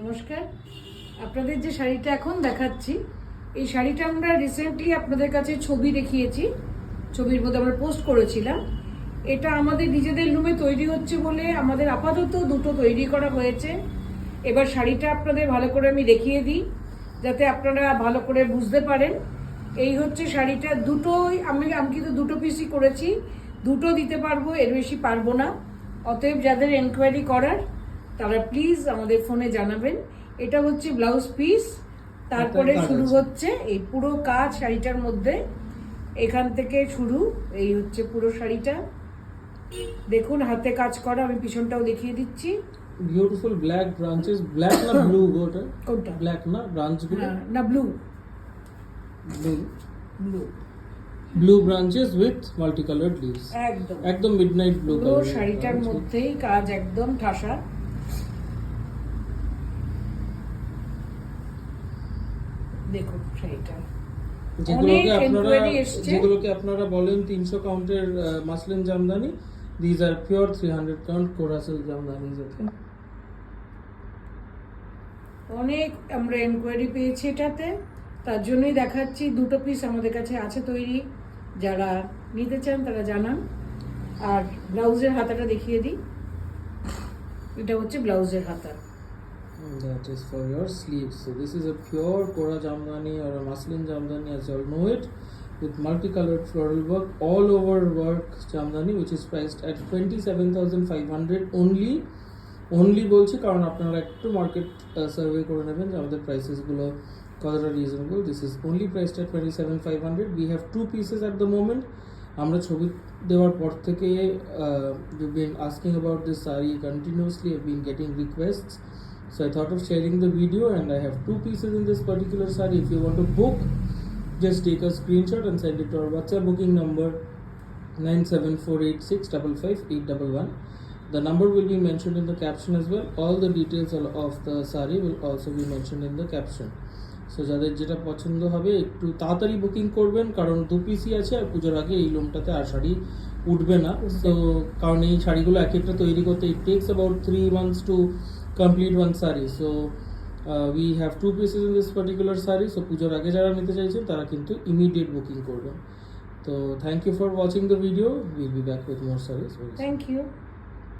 নমস্কার। আপনাদের যে শাড়িটা এখন দেখাচ্ছি, এই শাড়িটা আমরা রিসেন্টলি আপনাদের কাছে ছবি দেখিয়েছি, ছবির মধ্যে আমরা পোস্ট করেছিলাম। এটা আমাদের নিজেদের রুমে তৈরি হচ্ছে বলে আমাদের আপাতত দুটো তৈরি করা হয়েছে। এবার শাড়িটা আপনাদের ভালো করে আমি দেখিয়ে দিই, যাতে আপনারা ভালো করে বুঝতে পারেন। এই হচ্ছে শাড়িটা, দুটোই আমি কিন্তু দুটো পিসই করেছি, দুটো দিতে পারবো, এর বেশি পারবো না। অতএব যাদের এনকোয়ারি করার তারা প্লিজ আমাদের ফোনে জানাবেন। এটা হচ্ছে ব্লাউজ পিস, তারপরে শুরু হচ্ছে এই পুরো কাজ শাড়িটার মধ্যে, এখান থেকে শুরু। এই হচ্ছে পুরো শাড়িটা, দেখুন হাতে কাজ করা। আমি পিছনটাও দেখিয়ে দিচ্ছি। বিউটিফুল ব্ল্যাক ব্রাঞ্চেস, ব্ল্যাক না ব্লু গোটা? কোনটা? ব্ল্যাক না ব্রাঞ্চ গুলো? না blue, blue blue blue branches with multi coloured leaves. একদম মিডনাইট ব্লু পুরো কালার। শাড়িটার মধ্যেই কাজ একদম ঠাসা। দেখুন শাড়িটা, যেগুলোকে আপনারা বলেন 300 কাউন্টের muslin Jamdani, these are pure 300 count কোরাসেল জামদানি। অনেক আমরা এনকোয়ারি পেয়েছি এটাতে, তার জন্যই দেখাচ্ছি। দুটো পিস আমাদের কাছে আছে তৈরি, যারা নিতে চান তারা জানান। আর ব্লাউজের হাতাটা দেখিয়ে দিই, এটা হচ্ছে ব্লাউজের হাতা। That is for your sleeves. So this is a pure Kora Jamdani or a muslin Jamdani, as you all know it, with multicolored floral work, all over work Jamdani, which is priced at 27,500 only বলছি কারণ আপনারা একটু market survey করে নেবেন যে আমাদের prices গুলো কতটা reasonable. This is only priced at 27,500. We have two pieces at the moment. আমরা ছবি দেওয়ার পর থেকে you've been asking about this saree continuously. I've been getting requests. So I thought of sharing the video, and I have two pieces in this particular saree. If you want to book, just take a screenshot and send it to our WhatsApp booking number 97486555811. The number will be mentioned in the caption as well. All the details of the saree will also be mentioned in the caption. So যাদের যেটা পছন্দ হবে একটু তাড়াতাড়ি booking করবেন, কারণ দু পিসই আছে আর পুজোর আগে এই লোমটাতে আর শাড়ি উঠবে না। তো কারণ এই শাড়িগুলো এক একটা তৈরি করতে it takes about 3 months to complete one saree. So we have two pieces in this particular saree. So পুজোর আগে যারা নিতে চাইছেন তারা কিন্তু immediate booking করবেন। তো thank you for watching the video. We'll be back with more sarees. Thank you.